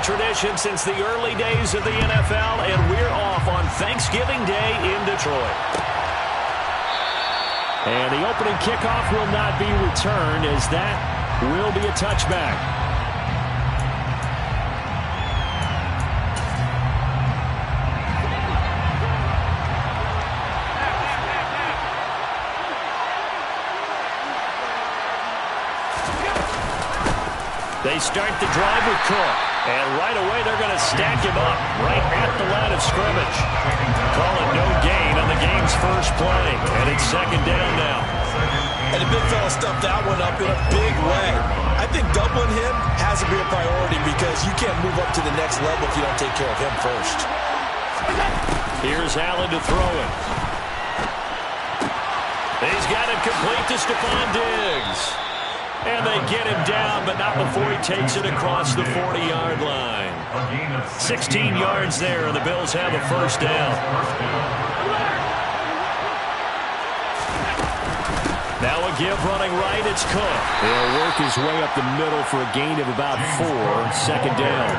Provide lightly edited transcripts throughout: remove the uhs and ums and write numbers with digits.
tradition since the early days of the NFL, and we're off on Thanksgiving Day in Detroit. And the opening kickoff will not be returned, as that will be a touchback. They start the drive with Cook. And right away, they're going to stack him up right at the line of scrimmage. Call it no gain on the game's first play. And it's second down now. And the big fella stuffed that one up in a big way. I think doubling him has to be a priority because you can't move up to the next level if you don't take care of him first. Here's Allen to throw it. He's got it complete to Stephon Diggs. And they get him down, but not before he takes it across the 40-yard line. 16 yards there, and the Bills have a first down. Now a give running right, it's Cook. He'll work his way up the middle for a gain of about 4, second down.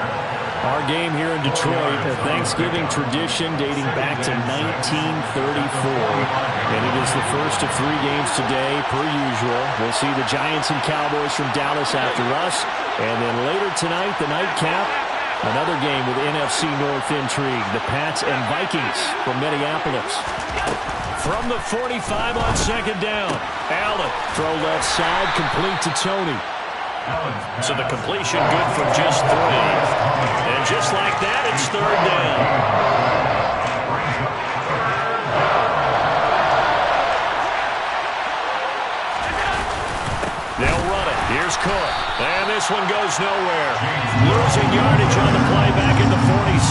Our game here in Detroit, a Thanksgiving tradition dating back to 1934. And it is the first of 3 games today, per usual. We'll see the Giants and Cowboys from Dallas after us. And then later tonight, the nightcap, another game with NFC North intrigue. The Pats and Vikings from Minneapolis. From the 45 on second down, Allen, throw left side, complete to Tony. So the completion good for just 3. And just like that, it's third down. They'll run it. Here's Cook. And this one goes nowhere. Losing yardage on the play back at the 46.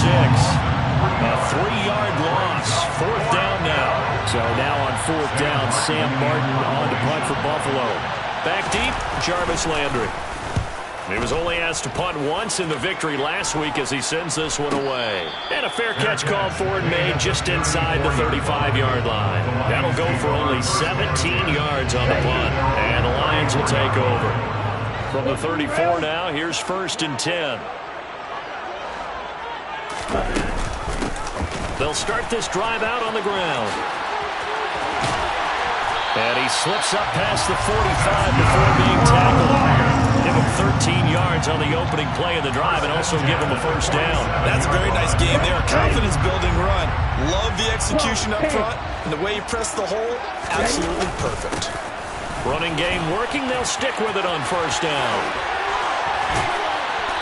A 3-yard loss. Fourth down now. So now on fourth down, Sam Martin on to punt for Buffalo. Back deep, Jarvis Landry. He was only asked to punt once in the victory last week as he sends this one away. And a fair catch called for and made just inside the 35-yard line. That'll go for only 17 yards on the punt. And the Lions will take over. From the 34 now, here's first and 10. They'll start this drive out on the ground. And he slips up past the 45 before being tackled. Give him 13 yards on the opening play of the drive and also give him a first down. That's a very nice game there. A confidence-building run. Love the execution up front. And the way he pressed the hole, absolutely perfect. Running game working. They'll stick with it on first down.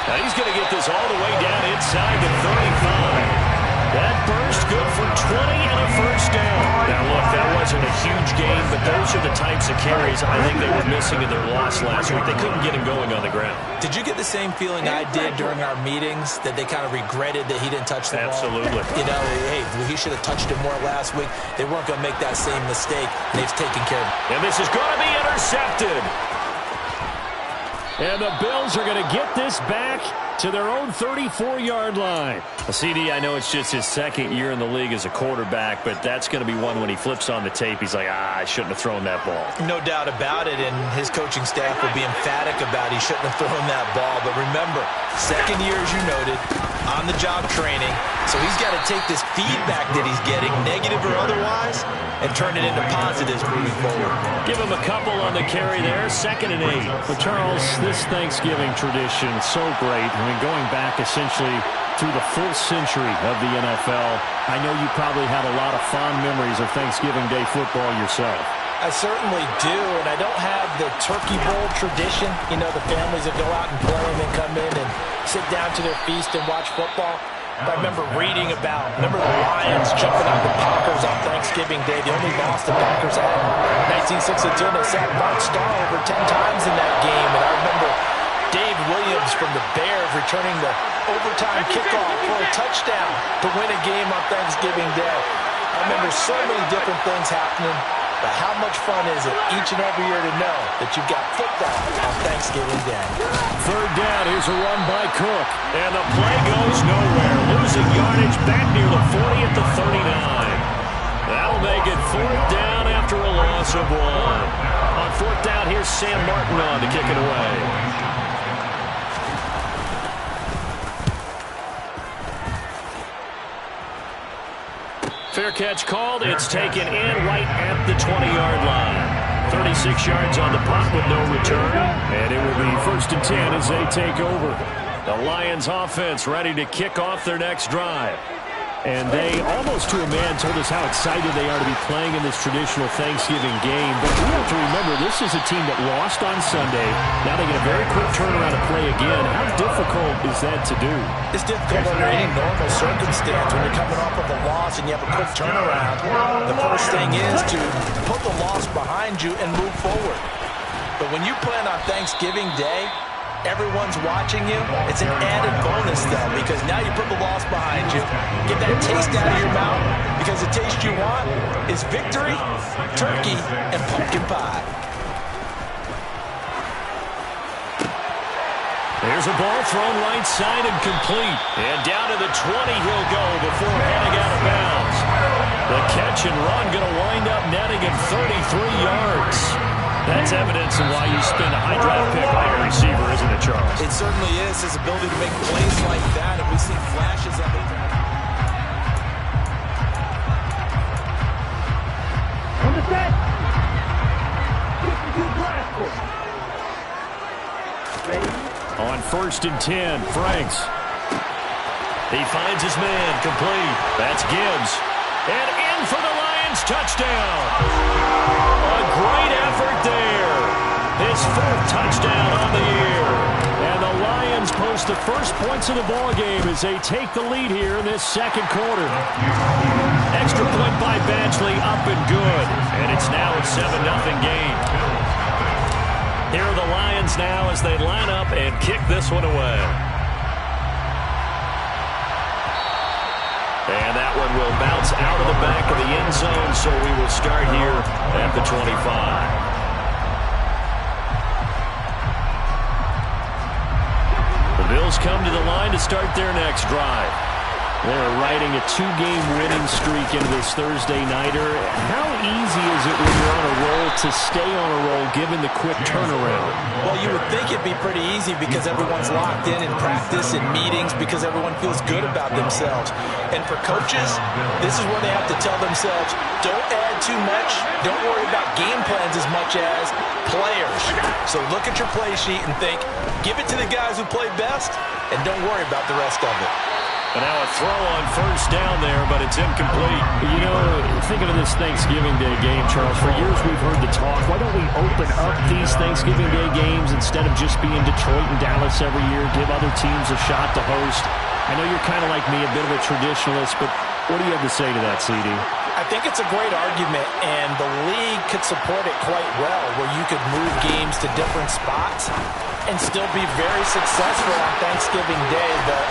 Now he's going to get this all the way down inside the 35. That burst good for 20 and a first down. Now, look, that wasn't a huge game, but those are the types of carries I think they were missing in their loss last week. They couldn't get him going on the ground. Did you get the same feeling I did during our meetings, that they kind of regretted that he didn't touch the ball? Absolutely. You know, hey, he should have touched it more last week. They weren't going to make that same mistake, and they've taken care of it. And this is going to be intercepted. And the Bills are going to get this back to their own 34-yard line. CD, I know it's just his second year in the league as a quarterback, but that's going to be one when he flips on the tape. He's like, I shouldn't have thrown that ball. No doubt about it, and his coaching staff will be emphatic about he shouldn't have thrown that ball. But remember, second year, as you noted, on-the-job training. So he's got to take this feedback that he's getting, negative or otherwise, and turn it into positives moving forward. Give him a couple on the carry there, 2nd and 8. But Charles, this Thanksgiving tradition, so great. I mean, going back essentially through the full century of the NFL, I know you probably have a lot of fond memories of Thanksgiving Day football yourself. I certainly do, and I don't have the Turkey Bowl tradition. You know, the families that go out and play and then come in and sit down to their feast and watch football. But I remember reading about, the Lions jumping out the Packers on Thanksgiving Day. The only loss the Packers had in 1962, and they sacked Bart Starr over 10 times in that game. And I remember Dave Williams from the Bears returning the overtime kickoff for a touchdown to win a game on Thanksgiving Day. I remember so many different things happening. But how much fun is it each and every year to know that you've got football on Thanksgiving Day? Third down, here's a run by Cook. And the play goes nowhere. Losing yardage back near the 40 at the 39. That'll make it fourth down after a loss of 1. On fourth down, here's Sam Martin on to kick it away. Fair catch called. It's taken in right at the 20-yard line. 36 yards on the punt with no return. And it will be 1st and 10 as they take over. The Lions offense ready to kick off their next drive. And they, almost to a man, told us how excited they are to be playing in this traditional Thanksgiving game. But we have to remember, this is a team that lost on Sunday. Now they get a very quick turnaround to play again. How difficult is that to do? It's difficult under any normal circumstance when you're coming off of a loss and you have a quick turnaround. The first thing is to put the loss behind you and move forward. But when you plan on Thanksgiving Day, everyone's watching you. It's an added bonus, though, because now you put the loss behind you. Get that taste out of your mouth, because the taste you want is victory, turkey, and pumpkin pie. There's a ball thrown right side and complete. And down to the 20 he'll go before heading out of bounds. The catch and run going to wind up netting him 33 yards. That's evidence of why you spend a high draft pick on a receiver, isn't it, Charles? It certainly is, his ability to make plays like that, and we see flashes of it. On the set. On 1st and 10, Franks. He finds his man, complete. That's Gibbs. And in for the Lions, touchdown. A great effort there. His 4th touchdown on the year. And the Lions post the first points of the ballgame as they take the lead here in this 2nd quarter. Extra point by Badgley, up and good. And it's now a 7-0 game. Here are the Lions now as they line up and kick this one away. And that one will bounce out of the back of the end zone, so we will start here at the 25. The Bills come to the line to start their next drive. They're riding a 2-game winning streak into this Thursday nighter. How easy is it when you're on a roll to stay on a roll given the quick turnaround? Well, you would think it'd be pretty easy because everyone's locked in practice and meetings because everyone feels good about themselves. And for coaches, this is where they have to tell themselves, don't add too much. Don't worry about game plans as much as players. So look at your play sheet and think, give it to the guys who play best, and don't worry about the rest of it. And now a throw on 1st down there, but it's incomplete. You know, thinking of this Thanksgiving Day game, Charles, for years we've heard the talk, why don't we open up these Thanksgiving Day games instead of just being Detroit and Dallas every year, give other teams a shot to host? I know you're kind of like me, a bit of a traditionalist, but what do you have to say to that, CD? I think it's a great argument, and the league could support it quite well, where you could move games to different spots and still be very successful on Thanksgiving Day. But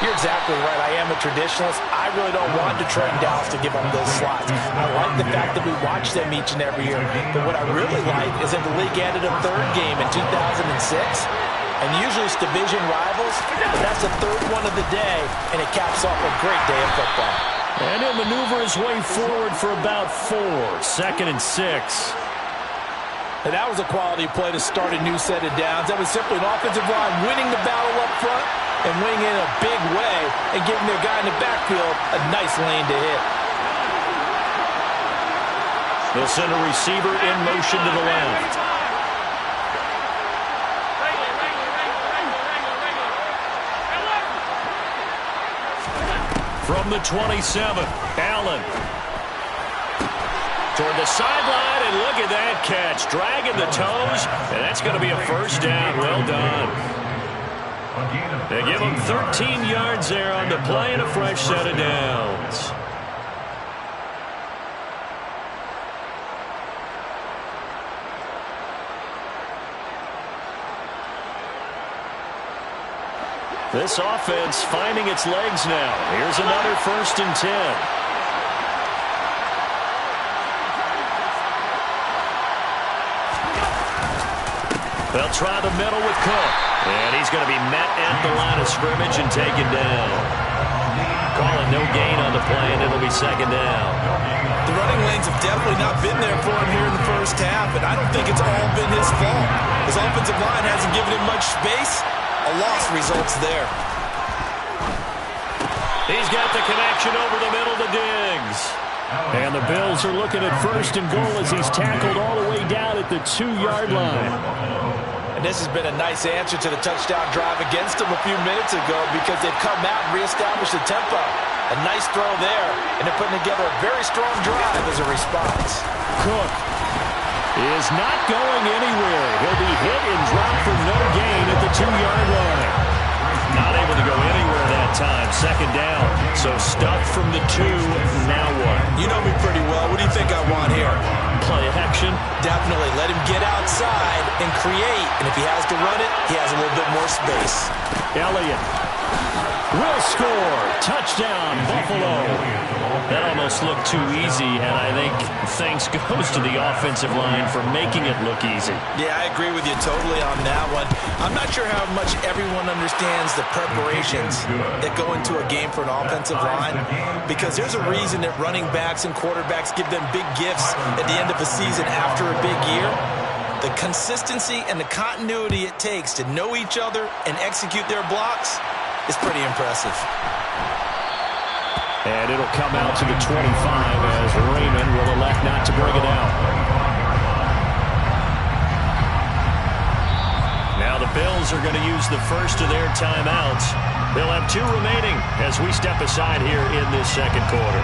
you're exactly right. I am a traditionalist. I really don't want Detroit and Dallas to give them those slots. I like the fact that we watch them each and every year. But what I really like is that the league added a 3rd game in 2006. And usually it's division rivals, but that's the 3rd one of the day, and it caps off a great day of football. And he'll maneuver his way forward for about 4. 2nd and 6. And that was a quality play to start a new set of downs. That was simply an offensive line winning the battle up front and winning in a big way and giving their guy in the backfield a nice lane to hit. They'll send a receiver in motion to the left. From the 27, Allen. Toward the sideline, and look at that catch. Dragging the toes, and that's going to be a 1st down. Well done. They give him 13 yards there on the play and a fresh set of downs. This offense finding its legs now. Here's another 1st and 10. They'll try the middle with Cook. And he's going to be met at the line of scrimmage and taken down. Calling no gain on the play, and it'll be 2nd down. The running lanes have definitely not been there for him here in the first half, and I don't think it's all been his fault. His offensive line hasn't given him much space. A loss results there. He's got the connection over the middle to Diggs. And the Bills are looking at 1st and goal as he's tackled all the way down at the 2-yard line. And this has been a nice answer to the touchdown drive against them a few minutes ago because they've come out and reestablished the tempo. A nice throw there, and they're putting together a very strong drive as a response. Cook is not going anywhere. He'll be hit and dropped for no gain at the 2-yard line. Not able to go anywhere that time. 2nd down. So stuffed from the 2. Now what? You know me pretty well. What do you think I want here? Play action. Definitely. Let him get outside and create. And if he has to run it, he has a little bit more space. Elliott will score. Touchdown, Buffalo. That almost looked too easy, and I think thanks goes to the offensive line for making it look easy. Yeah, I agree with you totally on that one. I'm not sure how much everyone understands the preparations that go into a game for an offensive line, because there's a reason that running backs and quarterbacks give them big gifts at the end of a season after a big year. The consistency and the continuity it takes to know each other and execute their blocks is pretty impressive. And it'll come out to the 25 as Raymond will elect not to bring it out. Now the Bills are going to use the first of their timeouts. They'll have 2 remaining as we step aside here in this 2nd quarter.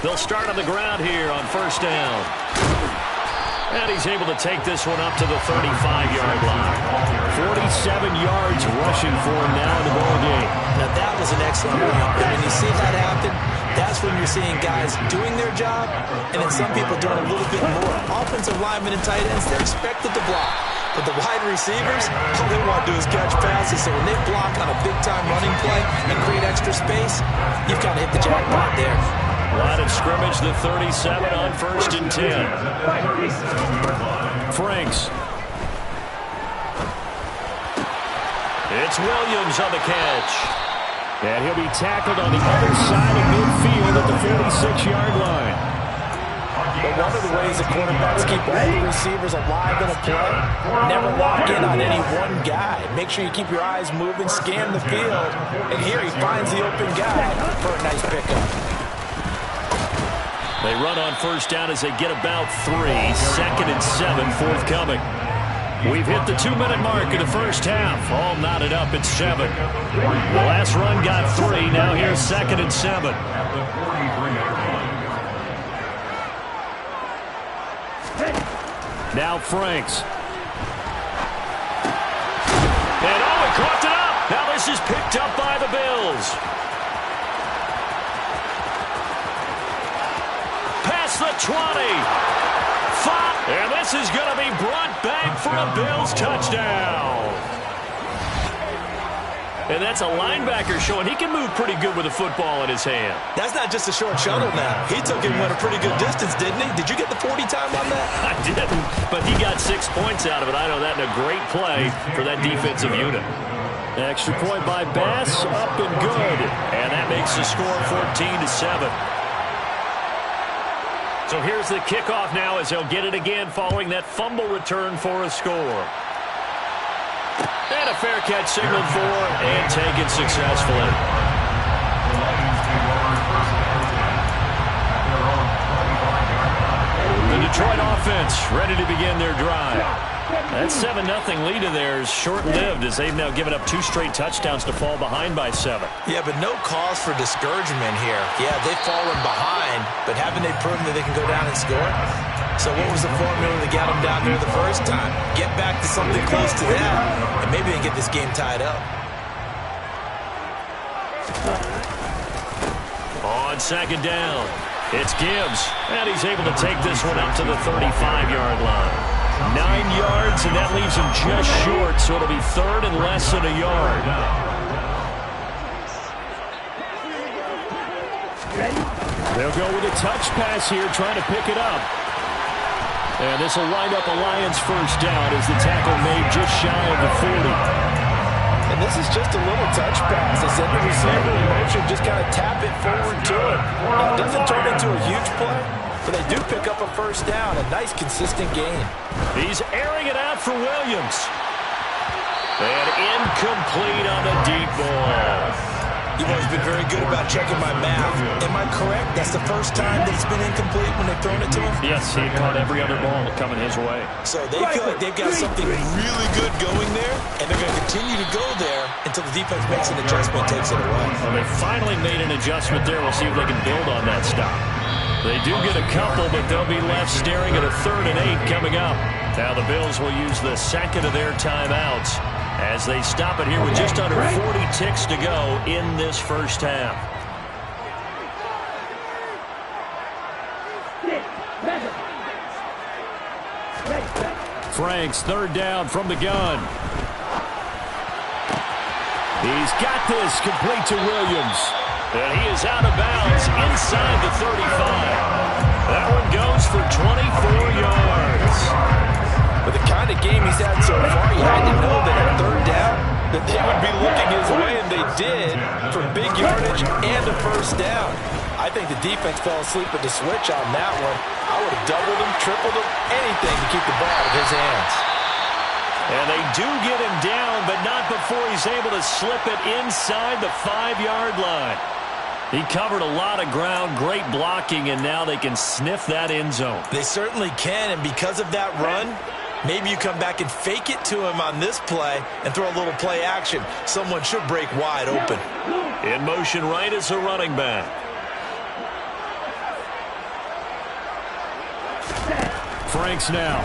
They'll start on the ground here on 1st down. And he's able to take this one up to the 35-yard line. 47 yards rushing for him now in the ball game. Now that was an excellent run. And when you see that happen, that's when you're seeing guys doing their job and then some people doing a little bit more. Offensive linemen and tight ends, they're expected to block. But the wide receivers, all they want to do is catch passes. So when they block on a big-time running play and create extra space, you've got to hit the jackpot there. Line of scrimmage, the 37 on 1st and 10. Franks. It's Williams on the catch. And he'll be tackled on the other side of midfield at the 46-yard line. But one of the ways the quarterbacks keep all the receivers alive in a play, never lock in on any one guy. Make sure you keep your eyes moving, scan the field, and here he finds the open guy for a nice pickup. They run on 1st down as they get about 3. 2nd and 7 forthcoming. We've hit the 2-minute mark in the 1st half. All knotted up at 7. The last run got 3. Now here's 2nd and 7. Now Franks. And he coughed it up. Now this is picked up by the Bills. Past the 20. 5. And this is going to be brought back for a Bills touchdown. And that's a linebacker showing he can move pretty good with a football in his hand. That's not just a short shuttle now. He took it and went a pretty good distance, didn't he? Did you get the 40 time on that? I didn't, but he got 6 points out of it. I know that in a great play for that defensive unit. Extra point by Bass, up and good. And that makes the score 14-7. So here's the kickoff now as they'll get it again following that fumble return for a score. And a fair catch signaled for and taken successfully. The Detroit offense ready to begin their drive. That 7-0 lead of theirs short-lived as they've now given up 2 straight touchdowns to fall behind by 7. Yeah, but no cause for discouragement here. Yeah, they've fallen behind, but haven't they proven that they can go down and score? So what was the formula to get them down there the first time? Get back to something close to that, and maybe they can get this game tied up. On 2nd down, it's Gibbs, and he's able to take this one up to the 35-yard line. 9 yards, and that leaves him just short, so it'll be 3rd and less than a yard. They'll go with a touch pass here, trying to pick it up. And this will wind up a Lions 1st down as the tackle made just shy of the 40. And this is just a little touch pass. They send the receiver in motion, just kind of tap it forward to him. Now, it doesn't turn into a huge play, but they do pick up a first down. A nice, consistent gain. He's airing it out for Williams. And incomplete on the deep ball. You've always been very good about checking my math. Am I correct? That's the first time that it's been incomplete when they've thrown it to him? Yes, he caught every other ball coming his way. So they feel like they've got something really good going there, and they're going to continue to go there until the defense makes an adjustment and takes it away. Well, they finally made an adjustment there. We'll see if they can build on that stop. They do get a couple, but they'll be left staring at a 3rd and 8 coming up. Now the Bills will use the second of their timeouts as they stop it here with just under 40 ticks to go in this first half. Franks, 3rd down from the gun. He's got this complete to Williams. And he is out of bounds inside the 35. That one goes for 24 yards. With the kind of game he's had so far, you had to know that at 3rd down that they would be looking his way, and they did, for big yardage and a first down. I think the defense fell asleep at the switch on that one. I would have doubled him, tripled him, anything to keep the ball out of his hands. And they do get him down, but not before he's able to slip it inside the 5-yard line. He covered a lot of ground, great blocking, and now they can sniff that end zone. They certainly can, and because of that run, maybe you come back and fake it to him on this play and throw a little play action. Someone should break wide open. In motion right is a running back. Franks now.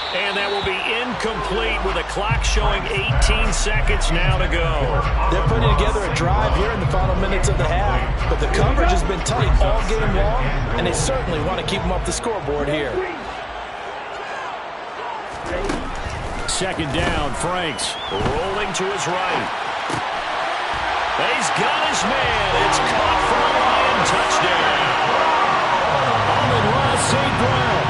And that will be incomplete with a clock showing 18 seconds now to go. They're putting together a drive here in the final minutes of the half, but the coverage has been tight all game long, and they certainly want to keep them off the scoreboard here. 2nd down, Franks rolling to his right. And he's got his man. It's caught for a Lion touchdown. Amon-Ra St. Brown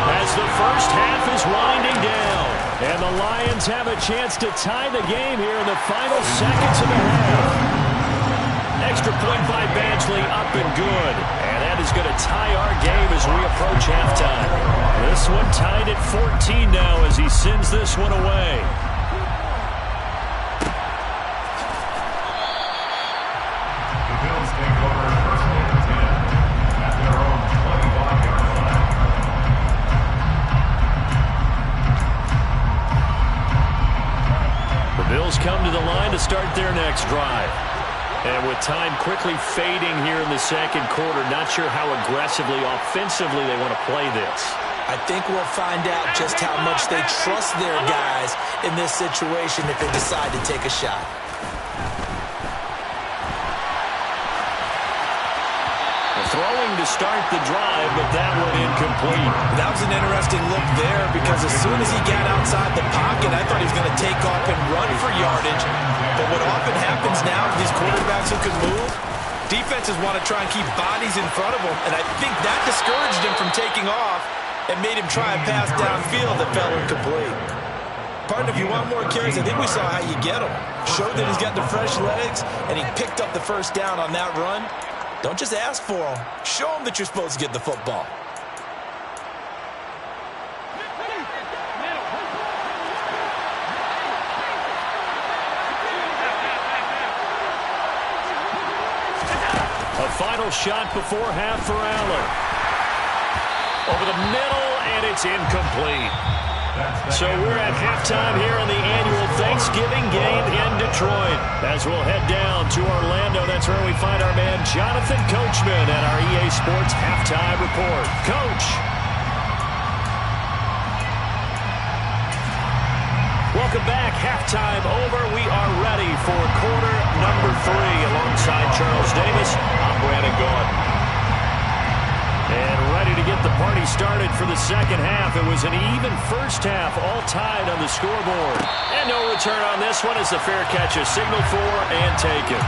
as the first half is winding down. And the Lions have a chance to tie the game here in the final seconds of the half. Extra point by Badgley, up and good. And that is going to tie our game as we approach halftime. This one tied at 14 now as he sends this one away. Bills come to the line to start their next drive. And with time quickly fading here in the 2nd quarter, not sure how aggressively, offensively they want to play this. I think we'll find out just how much they trust their guys in this situation if they decide to take a shot. Throwing to start the drive, but that one incomplete. That was an interesting look there because as soon as he got outside the pocket, I thought he was going to take off and run for yardage. But what often happens now with these quarterbacks who can move, defenses want to try and keep bodies in front of them, and I think that discouraged him from taking off and made him try a pass downfield that fell incomplete. Partner, if you want more carries, I think we saw how you get him. Showed that he's got the fresh legs, and he picked up the first down on that run. Don't just ask for them. Show them that you're supposed to get the football. A final shot before half for Allen. Over the middle, and it's incomplete. So we're at halftime here on the annual Thanksgiving game in Detroit. As we'll head down to Orlando, that's where we find our man Jonathan Coachman at our EA Sports Halftime Report. Coach. Welcome back. Halftime over. We are ready for quarter number 3 alongside Charles Davis. I'm Brandon Gaudin. And ready to get the party started for the second half. It was an even first half, all tied on the scoreboard. And no return on this one as the fair catch is signaled for and taken.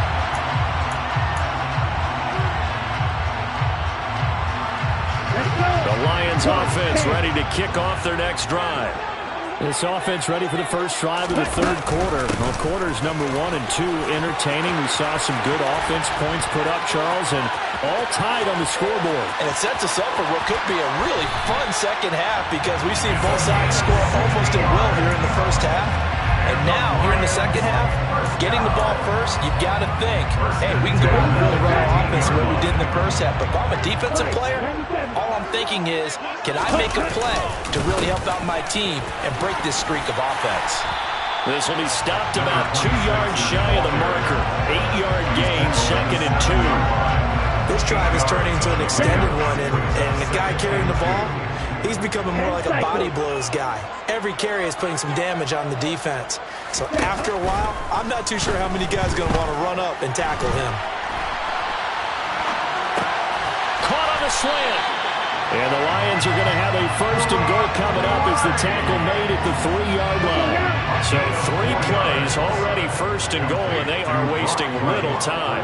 The Lions offense ready to kick off their next drive. This offense ready for the first drive of the third quarter. Well, quarters number 1 and 2 entertaining. We saw some good offense points put up, Charles, and all tied on the scoreboard. And it sets us up for what could be a really fun second half because we've seen both sides score almost at will here in the first half. And now, here in the second half, getting the ball first, you've got to think, hey, we can go out and really run our offense the way we did in the first half. But if I'm a defensive player, all I'm thinking is, can I make a play to really help out my team and break this streak of offense? This will be stopped about 2 yards shy of the marker. 8-yard gain, 2nd and 2. This drive is turning into an extended one, and the guy carrying the ball, he's becoming more like a body blows guy. Every carry is putting some damage on the defense. So after a while, I'm not too sure how many guys are going to want to run up and tackle him. Caught on the slant. And the Lions are going to have a 1st and goal coming up as the tackle made at the 3-yard line. So 3 plays already 1st and goal, and they are wasting little time.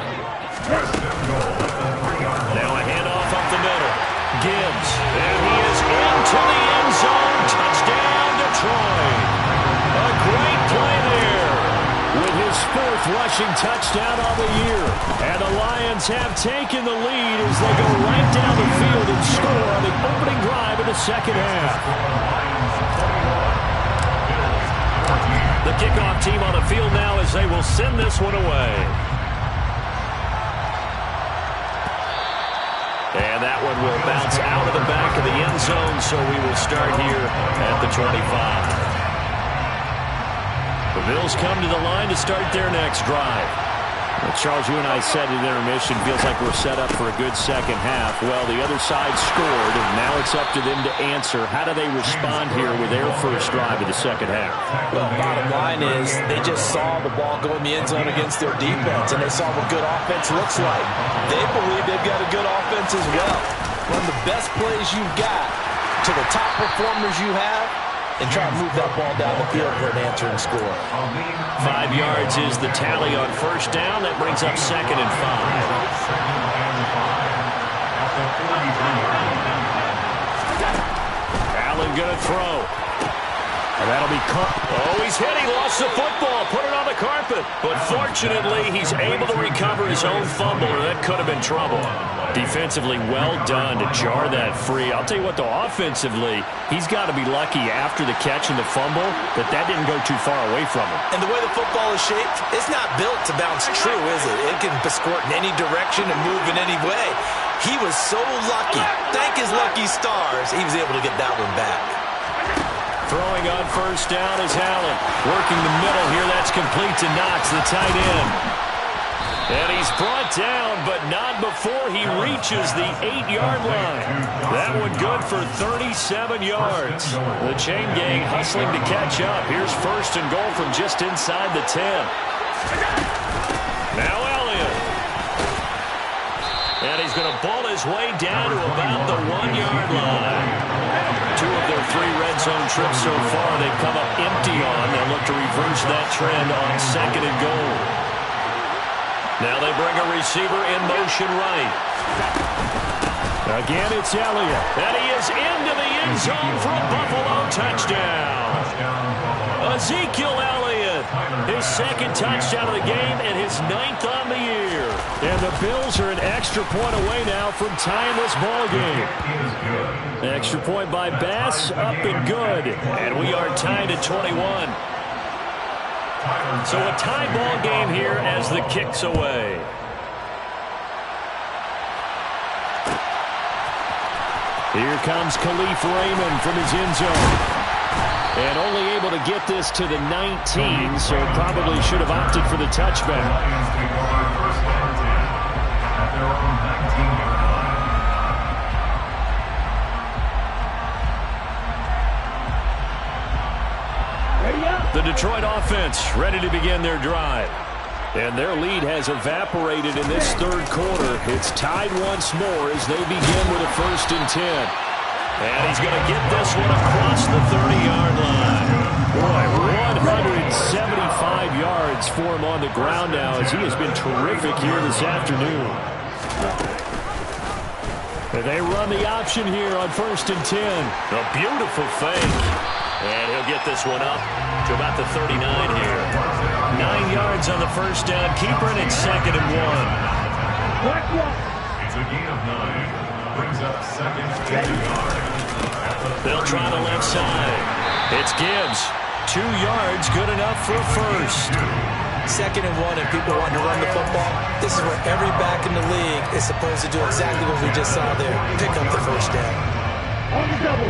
Now a handoff up the middle. Gibbs, and he is into the end zone. Touchdown, Detroit. A great play there with his 4th rushing touchdown of the year. And the Lions have taken the lead as they go right down the field and score on the opening drive of the second half. The kickoff team on the field now as they will send this one away. And that one will bounce out of the back of the end zone, so we will start here at the 25. The Bills come to the line to start their next drive. Well, Charles, you and I said at intermission, feels like we're set up for a good second half. Well, the other side scored, and now it's up to them to answer. How do they respond here with their first drive of the second half? Well, bottom line is they just saw the ball go in the end zone against their defense, and they saw what good offense looks like. They believe they've got a good offense as well. Run the best plays you've got to the top performers you have, and try to move that ball down the field for an answering score. 5 yards is the tally on 1st down. That brings up 2nd and 5. Allen going to throw. And that'll be caught. Oh, he's hit. He lost the football. Put it on the carpet. But fortunately, he's able to recover his own fumble, or that could have been trouble. Defensively, well done to jar that free. I'll tell you what, though, offensively, he's got to be lucky after the catch and the fumble that didn't go too far away from him. And the way the football is shaped, it's not built to bounce true, is it? It can squirt in any direction and move in any way. He was so lucky. Thank his lucky stars, he was able to get that one back. Throwing on 1st down is Allen. Working the middle here. That's complete to Knox, the tight end. And he's brought down, but not before he reaches the 8-yard line. That one good for 37 yards. The chain gang hustling to catch up. Here's 1st and goal from just inside the 10. Now Elliott. And he's going to ball his way down to about the 1-yard line. 2 of their 3 red zone trips so far they've come up empty on. They'll look to reverse that trend on 2nd and goal. Now they bring a receiver in motion right. Again, it's Elliott. And he is into the end zone for a Buffalo touchdown. Ezekiel Elliott, his 2nd touchdown of the game and his 9th on the year. And the Bills are an extra point away now from tying this ball game. Extra point by Bass, up and good. And we are tied at 21. So a tie ball game here as the kick's away. Here comes Khalif Raymond from his end zone. And only able to get this to the 19, so probably should have opted for the touchback. The Detroit offense ready to begin their drive. And their lead has evaporated in this third quarter. It's tied once more as they begin with a 1st and 10. And he's going to get this one across the 30-yard line. Boy, 175 yards for him on the ground now as he has been terrific here this afternoon. They run the option here on 1st and 10. A beautiful fake. And he'll get this one up to about the 39 here. 9 yards on the first down. Keeper, and it's 2nd and 1. It's a gain of 9. Brings up 2nd and 2 yards. They'll try the left side. It's Gibbs. 2 yards, good enough for a first. 2nd and 1, and people want to run the football. This is where every back in the league is supposed to do exactly what we just saw there. Pick up the first down. On the double.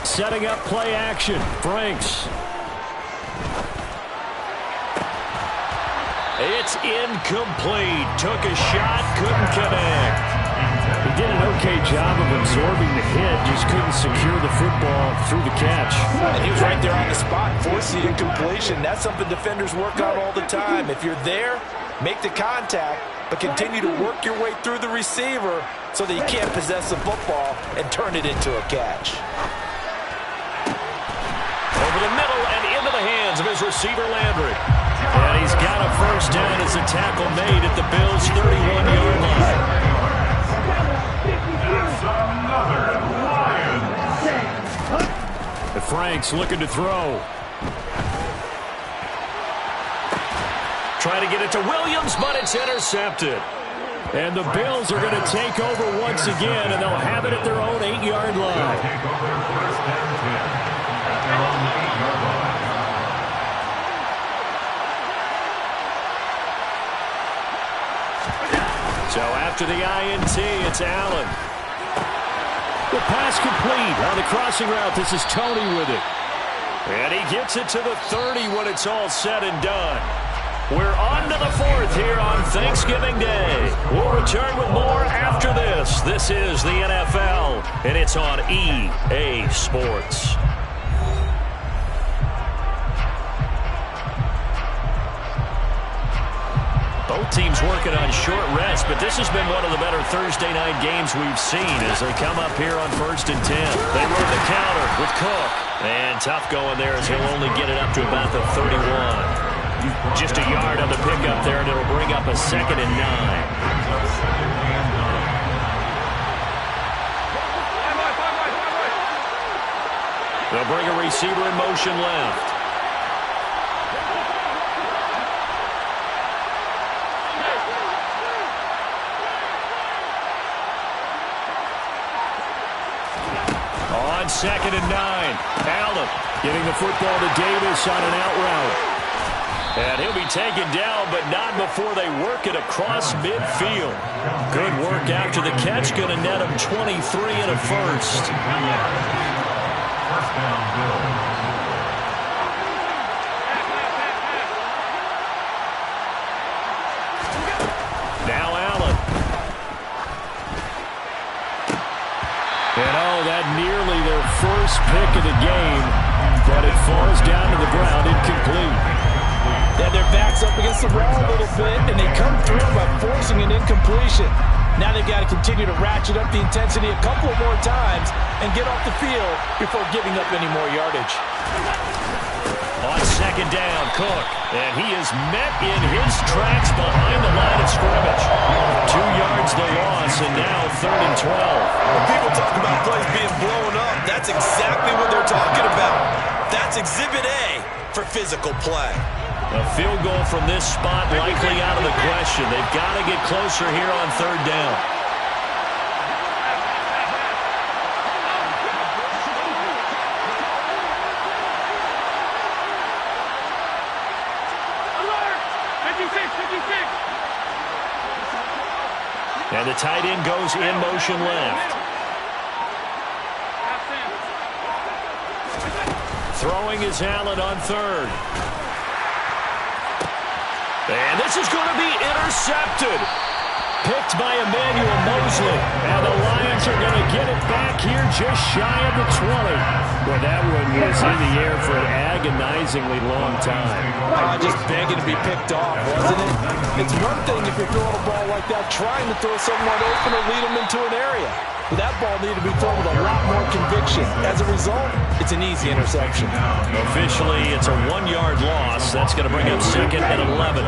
Setting up play action. Franks. It's incomplete. Took a shot, couldn't connect. He did an okay job of absorbing the hit, just couldn't secure the football through the catch. And he was right there on the spot, forcing incompletion. That's something defenders work on all the time. If you're there, make the contact, but continue to work your way through the receiver so that you can't possess the football and turn it into a catch. Over the middle and into the hands of his receiver, Landry. And he's got a first down as a tackle made at the Bills' 31-yard line. Franks looking to throw. Trying to get it to Williams, but it's intercepted. And the Bills are going to take over once again, and they'll have it at their own 8-yard line. So after the INT, it's Allen. The pass complete on the crossing route. This is Tony with it. And he gets it to the 30 when it's all said and done. We're on to the 4th here on Thanksgiving Day. We'll return with more after this. This is the NFL, and it's on EA Sports. Both teams working on short rest, but this has been one of the better Thursday night games we've seen as they come up here on 1st and 10. They run the counter with Cook. And tough going there as he'll only get it up to about the 31. Just a yard on the pickup there, and it'll bring up a 2nd and 9. They'll bring a receiver in motion left. On 2nd and 9. Allen getting the football to Davis on an out route. And he'll be taken down, but not before they work it across midfield. Good work after the catch. Going to net him 23 and a first. First down, Bill. Now Allen. And that nearly their first pick of the game, but it falls down to the ground incomplete. Yeah, their back's up against the wall a little bit, and they come through by forcing an incompletion. Now they've got to continue to ratchet up the intensity a couple of more times and get off the field before giving up any more yardage. On 2nd down, Cook. And he is met in his tracks behind the line of scrimmage. 2 yards the loss, and now 3rd and 12. When people talk about plays being blown up, that's exactly what they're talking about. That's Exhibit A for physical play. A field goal from this spot likely out of the question. They've got to get closer here on 3rd down. And the tight end goes in motion left. Throwing is Allen on 3rd. And this is going to be intercepted. Picked by Emmanuel Mosley. And the Lions are going to get it back here just shy of the 20. Well, that one was in the air for an agonizingly long time. Just begging to be picked off, wasn't it? It's one thing if you're throwing a ball like that, trying to throw someone open or lead them into an area. But that ball needed to be thrown with a lot more conviction. As a result, it's an easy interception. Officially, it's a 1-yard loss. That's going to bring up 2nd and 11.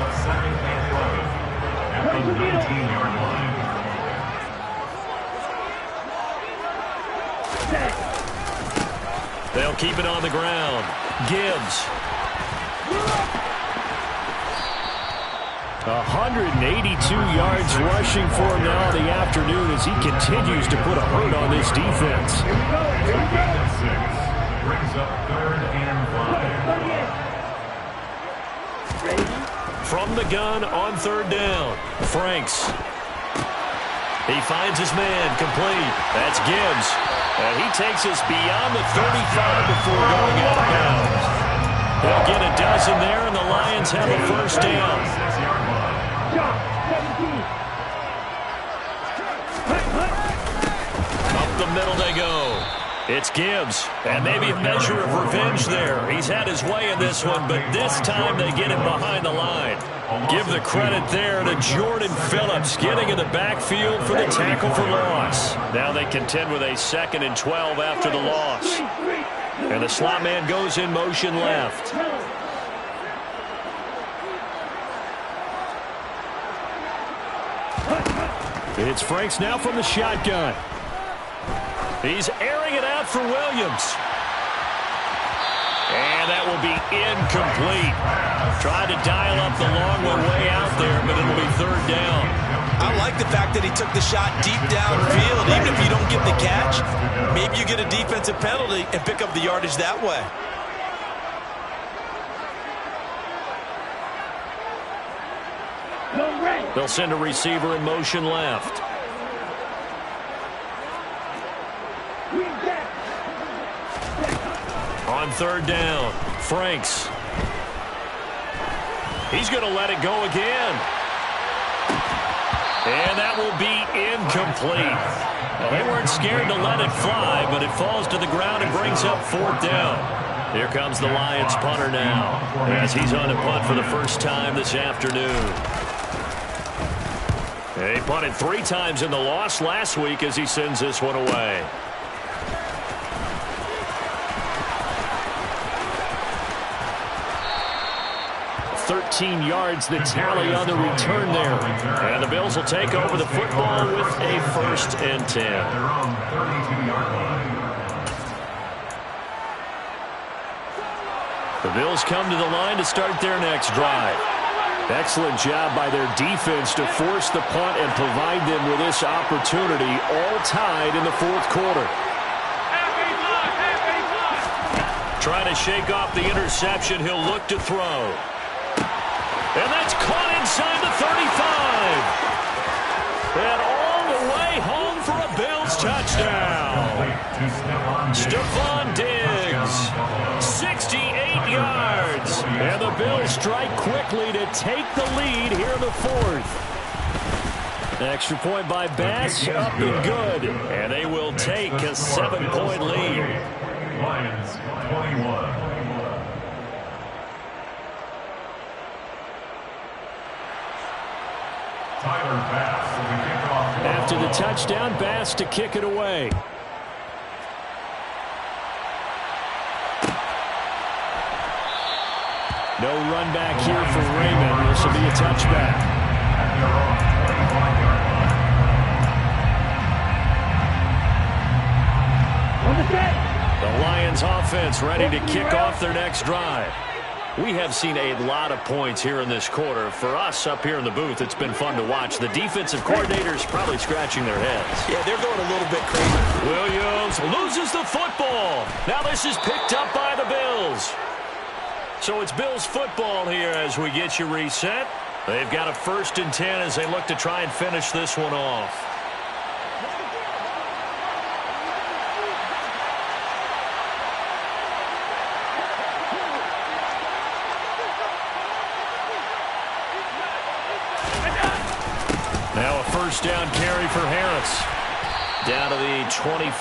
from the 19-yard line. They'll keep it on the ground. Gibbs. 182 yards rushing for him now in the afternoon as he continues to put a hurt on this defense. A gain of 6 brings up 3rd and 5. From the gun on 3rd down. Franks. He finds his man complete. That's Gibbs. And he takes us beyond the 35 before going out of bounds. They'll get a dozen there, and the Lions have a first down. 6-yard line. Up the middle they go. It's Gibbs, and maybe a measure of revenge there. He's had his way in this one, but this time they get him behind the line. Give the credit there to Jordan Phillips, getting in the backfield for the tackle for loss. Now they contend with a 2nd and 12 after the loss. And the slot man goes in motion left. It's Franks now from the shotgun. He's airing it out for Williams. And that will be incomplete. Tried to dial up the long one way out there, but it'll be 3rd down. I like the fact that he took the shot deep downfield. Even if you don't get the catch, maybe you get a defensive penalty and pick up the yardage that way. They'll send a receiver in motion left. On 3rd down, Franks. He's going to let it go again. And that will be incomplete. Well, they weren't scared to let it fly, but it falls to the ground and brings up 4th down. Here comes the Lions punter now, as he's on to punt for the first time this afternoon. He punted 3 times in the loss last week as he sends this one away. 13 yards the tally on the return there. And the Bills will take over the football with a 1st and 10. Their own 32-yard line. The Bills come to the line to start their next drive. Excellent job by their defense to force the punt and provide them with this opportunity, all tied in the 4th quarter. Trying to shake off the interception, he'll look to throw. And that's caught inside the 35. And all the way home for a Bills touchdown. Stephon Diggs, 68 yards. And the Bills strike quickly to take the lead here in the 4th. Extra point by Bass, up and good. And they will take a 7-point lead. Lions 21. Tyler Bass with the kickoff. After the touchdown, Bass to kick it away. No run back here for Raymond. This will be a touchback. At their own 25-yard line. The Lions offense ready to kick off their next drive. We have seen a lot of points here in this quarter. For us up here in the booth, it's been fun to watch. The defensive coordinators probably scratching their heads. Yeah, they're going a little bit crazy. Williams loses the football. Now this is picked up by the Bills. So it's Bills football here as we get you reset. They've got a 1st and 10 as they look to try and finish this one off. Now a 1st down carry for Harris. Down to the 25.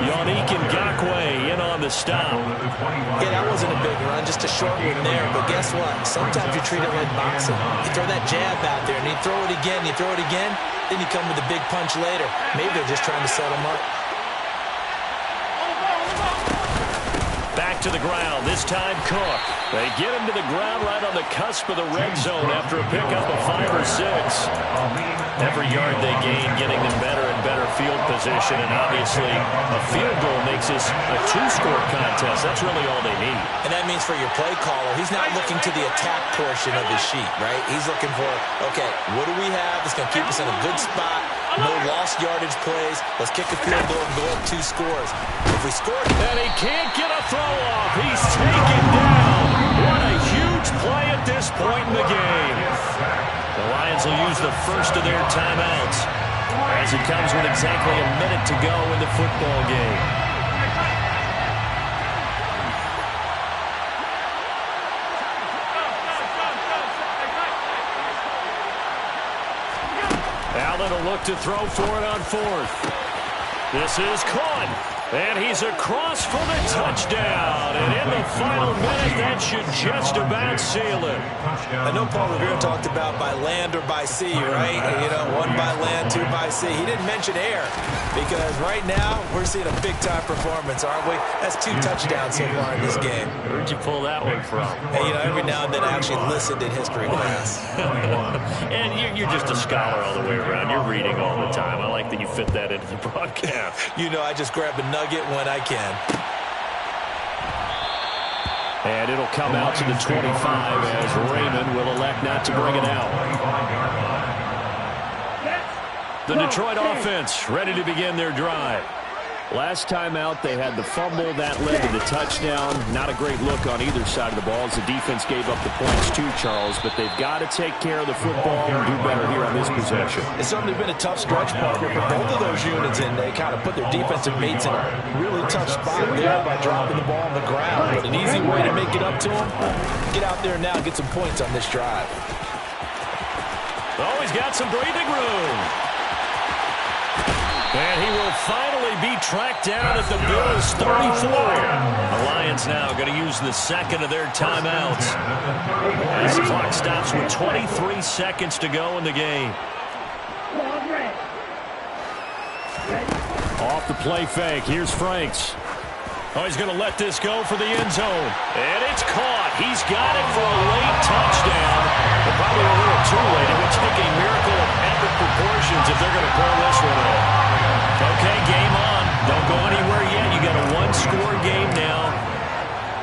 Yannick Ngakoue in on the stop. Yeah, that wasn't a big run, just a short one there. But guess what? Sometimes you treat it like boxing. You throw that jab out there, and you throw it again, then you come with a big punch later. Maybe they're just trying to set him up. Back to to the ground. This time Cook. They get him to the ground right on the cusp of the red zone after a pickup of 5 or 6. Every yard they gain getting them better and better field position, and obviously a field goal makes this a 2-score contest. That's really all they need. And that means for your play caller, he's not looking to the attack portion of his sheet, right? He's looking for, okay, what do we have that's going to keep us in a good spot? No lost yardage plays. Let's kick a field goal and go up 2 scores. If we score... And he can't get a throw off. He's taken down. What a huge play at this point in the game. The Lions will use the first of their timeouts as it comes with exactly a minute to go in the football game. Allen will look to throw for it on 4th. This is caught. And he's across for the touchdown. And in the final minute, that should just about seal it. I know Paul Revere talked about by land or by sea, right? You know, 1 by land, 2 by sea. He didn't mention air because right now we're seeing a big-time performance, aren't we? That's 2 touchdowns so far in this game. Where'd you pull that one from? Hey, you know, every now and then I actually listened in history class. And you're just a scholar all the way around. You're reading all the time. I like that you fit that into the broadcast. You know, I just grab a nugget when I can. And it'll come out to the 25 as Raymond will elect not to bring it out. The Detroit offense ready to begin their drive. Last time out, they had the fumble that led to the touchdown. Not a great look on either side of the ball as the defense gave up the points too, Charles. But they've got to take care of the football and do better here on this possession. It's certainly been a tough stretch, partner, for both of those units, and they kind of put their defensive mates in a really tough spot there by dropping the ball on the ground. But an easy way to make it up to them, get out there now and get some points on this drive. Oh, he's got some breathing room. And he will finally be tracked down at the Bills' 34. The Lions now going to use the second of their timeouts as the clock stops with 23 seconds to go in the game. Off the play fake. Here's Franks. Oh, he's going to let this go for the end zone. And it's caught. He's got it for a late touchdown. But probably a little too late. It would take a miracle of epic proportions if they're going to pull this one off. Okay, game on. Don't go anywhere yet. You got a 1-score game now.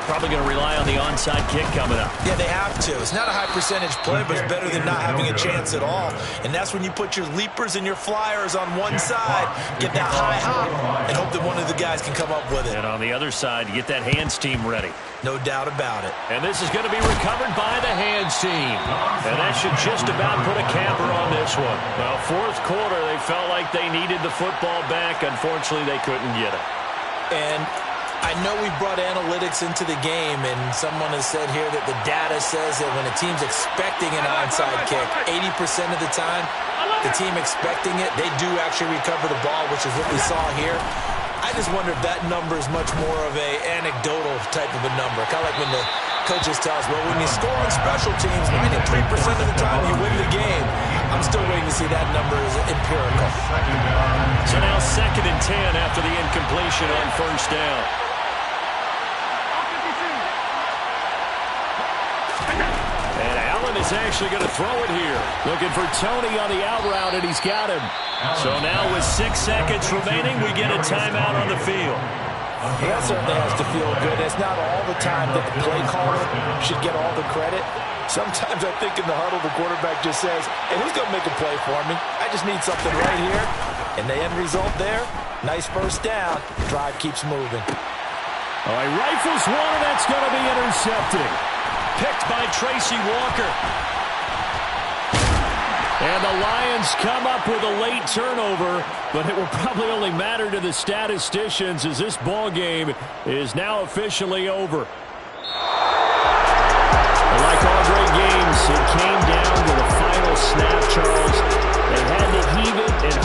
Probably going to rely on the onside kick coming up. Yeah, they have to. It's not a high percentage play, but it's better than not having a chance at all. And that's when you put your leapers and your flyers on one side, get that high hop, and hope that one of the guys can come up with it. And on the other side, you get that hands team ready. No doubt about it. And this is going to be recovered by the hands team. And that should just about put a capper on this one. Well, 4th quarter, they felt like they needed the football back. Unfortunately, they couldn't get it. And I know we brought analytics into the game, and someone has said here that the data says that when a team's expecting an onside kick, 80% of the time, the team expecting it, they do actually recover the ball, which is what we saw here. I just wonder if that number is much more of a anecdotal type of a number. Kind of like when the coaches tell us, well, when you score on special teams, 93% of the time you win the game. I'm still waiting to see that number is empirical. So now 2nd and 10 after the incompletion on 1st down. And Allen is actually going to throw it here. Looking for Tony on the out route, and he's got him. So now with 6 seconds remaining, we get a timeout on the field. That certainly has to feel good. It's not all the time that the play caller should get all the credit. Sometimes I think in the huddle, the quarterback just says, hey, who's going to make a play for me? I just need something right here. And the end result there, nice 1st down. Drive keeps moving. All right, rifles one, and that's going to be intercepted. Picked by Tracy Walker. And the Lions come up with a late turnover, but it will probably only matter to the statisticians as this ball game is now officially over. Like all great games, it came down to the final snap, Charles. They had to heave